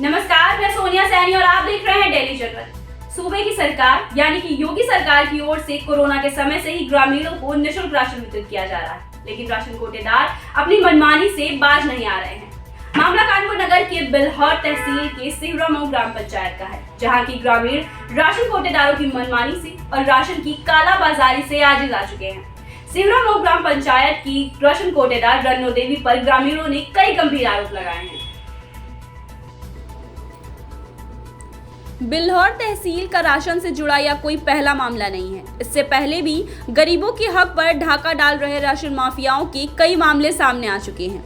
नमस्कार, मैं सोनिया सैनी और आप देख रहे हैं डेली जगत। सूबे की सरकार यानी कि योगी सरकार की ओर से कोरोना के समय से ही ग्रामीणों को निःशुल्क राशन वितरित किया जा रहा है, लेकिन राशन कोटेदार अपनी मनमानी से बाज नहीं आ रहे हैं। मामला कानपुर नगर के बिल्हौर तहसील के सिहरामऊ ग्राम पंचायत का है, जहां की ग्रामीण राशन कोटेदारों की मनमानी से और राशन की कालाबाजारी से आजिज आ चुके हैं। सिहरामऊ ग्राम पंचायत की राशन कोटेदार रन्नो देवी पर ग्रामीणों ने कई गंभीर आरोप लगाए हैं। बिल्हौर तहसील का राशन से जुड़ा यह कोई पहला मामला नहीं है। इससे पहले भी गरीबों के हक पर ढाका डाल रहे राशन माफियाओं के कई मामले सामने आ चुके हैं,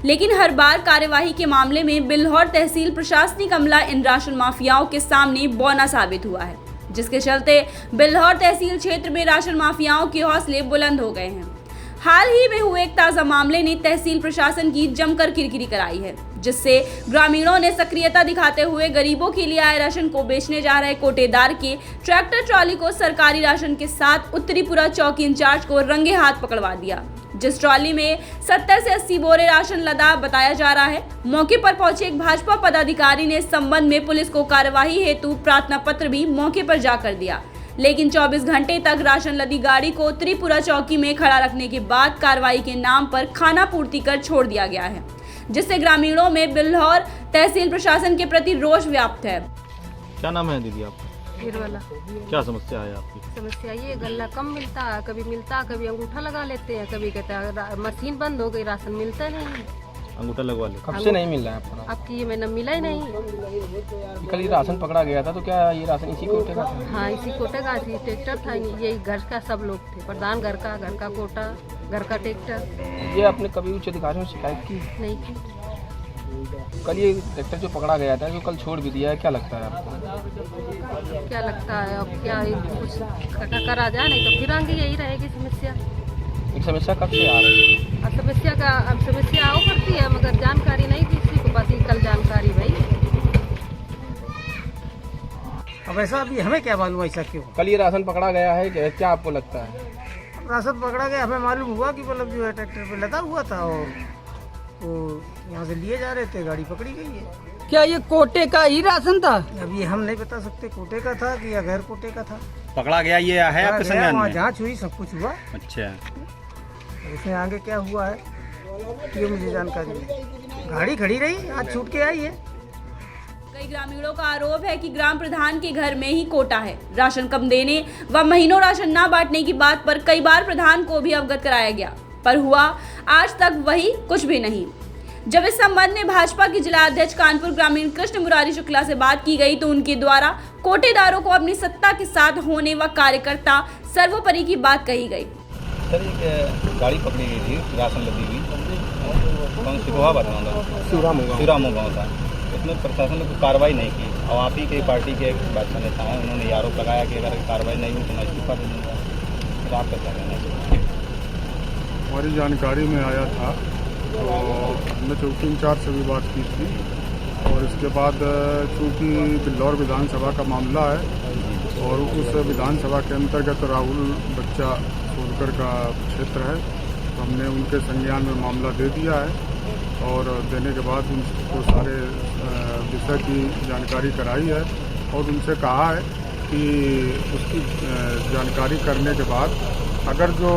लेकिन हर बार कार्यवाही के मामले में बिल्हौर तहसील प्रशासनिक अमला इन राशन माफियाओं के सामने बौना साबित हुआ है, जिसके चलते बिल्हौर तहसील क्षेत्र में राशन माफियाओं के हौसले बुलंद हो गए हैं। हाल ही में हुए एक ताज़ा मामले ने तहसील प्रशासन की जमकर किरकिरी कराई है, जिससे ग्रामीणों ने सक्रियता दिखाते हुए गरीबों के लिए आए राशन को बेचने जा रहे कोटेदार के ट्रैक्टर ट्रॉली को सरकारी राशन के साथ उत्तरीपुरा चौकी इंचार्ज को रंगे हाथ पकड़वा दिया, जिस ट्रॉली में 70 से 80 बोरे राशन लदा बताया जा रहा है। मौके पर पहुंचे एक भाजपा पदाधिकारी ने इस संबंध में पुलिस को कार्यवाही हेतु प्रार्थना पत्र भी मौके पर जाकर दिया, लेकिन 24 घंटे तक राशन लदी गाड़ी को त्रिपुरा चौकी में खड़ा रखने के बाद कार्रवाई के नाम पर खाना पूर्ति कर छोड़ दिया गया है, जिससे ग्रामीणों में बिल्हौर तहसील प्रशासन के प्रति रोष व्याप्त है। क्या नाम है दीदी आपका? वाला क्या समस्या है आपकी? समस्या ये गल्ला कम मिलता है, कभी मिलता है, कभी अंगूठा लगा लेते हैं, कभी कहते हैं मशीन बंद हो गई, राशन मिलता नहीं। अंगूठा लगवा ले। कब से नहीं मिल रहा है आपको? आपकी ये महीना मिला ही नहीं। कल ये राशन पकड़ा गया था, तो क्या ये राशन इसी कोटे का था? हाँ, इसी कोटे का ट्रैक्टर था, यही घर का सब लोग थे, प्रधान घर का कोटा, घर का ट्रैक्टर। ये आपने कभी उच्च अधिकारियों में शिकायत की? नहीं की। कल ये ट्रैक्टर जो पकड़ा गया था, जो कल छोड़ भी दिया है, क्या लगता है आपको? क्या लगता है अब क्या कुछ करा जाए, नहीं तो फिर आगे यही रहेगी समस्या। एक समस्या कब से आ रही है? अब समस्या आओ करती है, मगर जानकारी नहीं किसी को पता। कल जानकारी भाई, अब ऐसा अभी हमें क्या मालूम ऐसा क्यों? कल ये राशन पकड़ा गया है, क्या आपको लगता है? राशन पकड़ा गया, हमें मालूम हुआ कि मतलब जो है ट्रैक्टर पे लदा हुआ था और वो यहाँ से लिए जा रहे थे, गाड़ी पकड़ी गई है। क्या ये कोटे का ही राशन था? अब ये हम नहीं बता सकते कोटे का था कि या गैर कोटे का था। पकड़ा गया ये है आपके संज्ञान वहाँ में? जाँच हुई, सब कुछ हुआ। अच्छा, इसमें आगे क्या हुआ है ये मुझे जानकारी नहीं। गाड़ी खड़ी रही, आज छूट के आई है। कई ग्रामीणों का आरोप है कि ग्राम प्रधान के घर में ही कोटा है। राशन कम देने व महीनों राशन न बांटने की बात पर कई बार प्रधान को भी अवगत कराया गया, पर हुआ आज तक वही कुछ भी नहीं। जब इस संबंध में भाजपा के जिला अध्यक्ष कानपुर ग्रामीण कृष्ण मुरारी शुक्ला से बात की गई, तो उनके द्वारा कोटेदारों को अपनी सत्ता के साथ होने व कार्यकर्ता सर्वोपरि की बात कही गई। सर, एक गाड़ी पकड़ी गई थी, राशन लदी हुई, कौन सी गोवा बताऊँगा, सिहरामऊ गाँव था। उसमें प्रशासन ने कोई कार्रवाई नहीं की और आप ही के पार्टी के एक भाजपा नेता हैं, उन्होंने आरोप लगाया कि अगर कार्रवाई नहीं हुई तो मैं इस्तीफा दे दूँगा। तो आपका क्या कहना है? हमारी जानकारी में आया था, तो हमने चौकी इंचार्ज से भी बात की थी, और इसके बाद चूँकि बिल्हौर विधानसभा का मामला है और उस विधानसभा के अंतर्गत राहुल बच्चा सोलकर का क्षेत्र है, तो हमने उनके संज्ञान में मामला दे दिया है और देने के बाद उनको सारे विषय की जानकारी कराई है और उनसे कहा है कि उसकी जानकारी करने के बाद अगर जो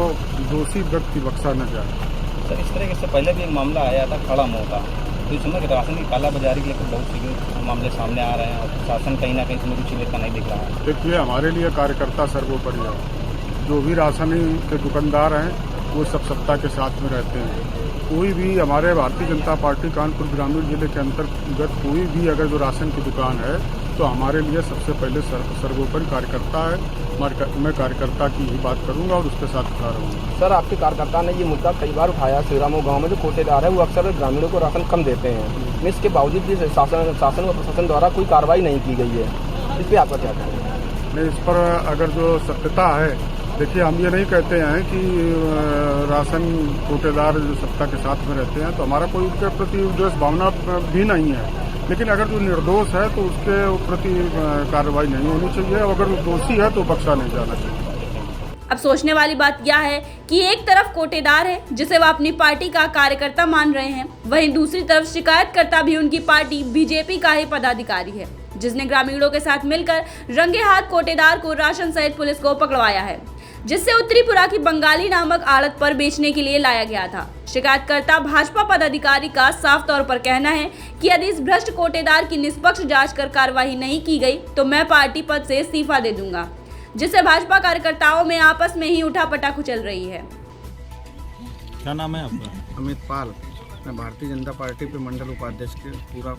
दोषी व्यक्ति बख्शा न जाए। सर, इस तरह से पहले भी एक मामला आया था खड़ा मुँह का, तो इसमें राशन की कालाबाजारी के लेकर बहुत सी मामले सामने आ रहे हैं और प्रशासन कहीं ना कहीं इसमें रुचि लेता नहीं दिख रहा है। देखिए, हमारे लिए कार्यकर्ता सर्वोपरि है। जो भी राशन के दुकानदार हैं वो सब सत्ता के साथ में रहते हैं। कोई भी हमारे भारतीय जनता पार्टी कानपुर ग्रामीण जिले के अंतर्गत कोई भी अगर जो राशन की दुकान है, तो हमारे लिए सबसे पहले सर्वोपरि कार्यकर्ता है। मैं कार्यकर्ता की ही बात करूंगा और उसके साथ खड़ा रहूँगा। सर, आपके कार्यकर्ता ने ये मुद्दा कई बार उठाया, सिहरामऊ गाँव में जो कोटेदार है वो अक्सर ग्रामीणों को राशन कम देते हैं, इसके बावजूद भी शासन व प्रशासन द्वारा कोई कार्रवाई नहीं की गई है। इस पर आपका क्या कहना है? नहीं, इस पर अगर जो सत्यता है, देखिए, हम ये नहीं कहते हैं कि राशन कोटेदार जो सत्ता के साथ में रहते हैं तो हमारा कोई उनके प्रति उद्देश्य भावना भी नहीं है, लेकिन अगर जो निर्दोष है तो उसके प्रति कार्रवाई नहीं होनी चाहिए और अगर वो दोषी है तो बख्शा नहीं जाना चाहिए। अब सोचने वाली बात यह है कि एक तरफ कोटेदार है जिसे वह अपनी पार्टी का कार्यकर्ता मान रहे हैं, वहीं दूसरी तरफ शिकायतकर्ता भी उनकी पार्टी बीजेपी का ही पदाधिकारी है, जिसने ग्रामीणों के साथ मिलकर रंगे हाथ कोटेदार को राशन सहित पुलिस को पकड़वाया है, जिससे उत्तरीपुरा की बंगाली नामक आड़त पर बेचने के लिए लाया गया था। शिकायतकर्ता भाजपा पदाधिकारी का साफ तौर पर कहना है कि यदि इस भ्रष्ट कोटेदार की निष्पक्ष जांच कर कार्रवाई नहीं की गई तो मैं पार्टी पद से इस्तीफा दे दूंगा, जिससे भाजपा कार्यकर्ताओं में आपस में ही उठापटक चल रही है। क्या नाम है आपका? अमित पाल। मैं भारतीय जनता पार्टी पे मंडल उपाध्यक्ष के पूरा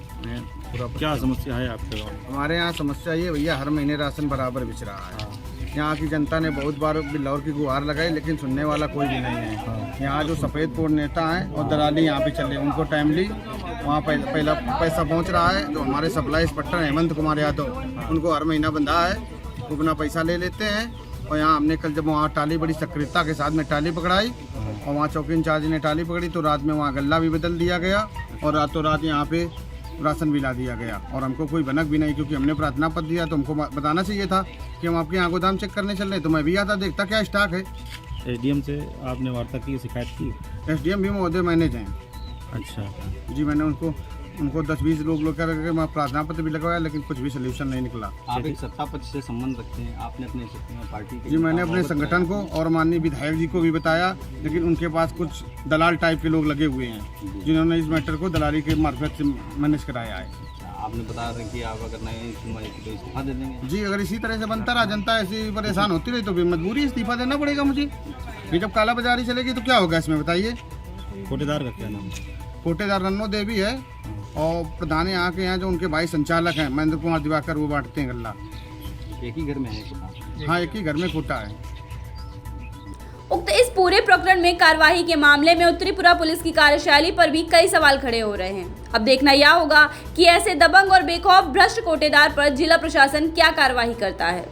क्या समस्या है आपके गाँव में? हमारे यहाँ समस्या ये भैया, हर महीने राशन बराबर बिच रहा है। यहाँ की जनता ने बहुत बार बिल्लौर की गुहार लगाई, लेकिन सुनने वाला कोई भी नहीं है। यहाँ जो सफ़ेद पोड़ नेता हैं और दलाली यहाँ पे चले, उनको टाइमली वहाँ पहला पैसा पहुँच रहा है। जो हमारे सप्लाई इंस्पेक्टर हेमंत कुमार यादव, उनको हर महीना बंधा है, वो अपना पैसा ले लेते हैं। और यहाँ हमने कल जब वहाँ टाली बड़ी सक्रियता के साथ में टाली पकड़ाई और वहाँ चौकी इंचार्ज ने टाली पकड़ी, तो रात में वहाँ गल्ला भी बदल दिया गया और रातों रात यहाँ पे राशन भी ला दिया गया। और हमको कोई भनक भी नहीं, क्योंकि हमने प्रार्थना पत्र दिया तो हमको बताना चाहिए था कि हम आपके यहाँ गोदाम चेक करने चल रहे, तो मैं भी आता देखता क्या स्टॉक है। एसडीएम से आपने वार्ता की, शिकायत की? एसडीएम भी महोदय मैनेज हैं। अच्छा जी, मैंने उनको 10-20 लोग करके मैं प्रार्थना पत्र भी लगवाया, लेकिन कुछ भी सोल्यूशन नहीं निकला। आप एक सत्ता पक्ष से संबंध रखते हैं, आपने अपने पार्टी के? जी, मैंने अपने संगठन को और माननीय विधायक जी को भी बताया, लेकिन उनके पास कुछ दलाल टाइप के लोग लगे हुए हैं जिन्होंने इस मैटर को दलाली के मार्फत से मैनेज कराया है। आपने बताया कि आप अगर नहीं तो इस्तीफा दे देंगे? जी, अगर इसी तरह से बनता रहा, जनता ऐसी परेशान होती रही, तो भी मजबूरी इस्तीफा देना पड़ेगा मुझे। ये जब काला बाजारी चलेगी तो क्या होगा इसमें, बताइए। कोटेदार का क्या नाम है? कोटेदार रन्नो देवी है और प्रधान यहाँ के यहाँ जो उनके भाई संचालक हैं महेंद्र कुमार दिवाकर, वो बांटते हैं गल्ला। एक ही घर में है? हाँ, एक ही घर में कोटा है। उक्त इस पूरे प्रकरण में कार्यवाही के मामले में उत्तरीपुरा पुलिस की कार्यशैली पर भी कई सवाल खड़े हो रहे हैं। अब देखना यह होगा कि ऐसे दबंग और बेखौफ भ्रष्ट कोटेदार पर जिला प्रशासन क्या कार्यवाही करता है।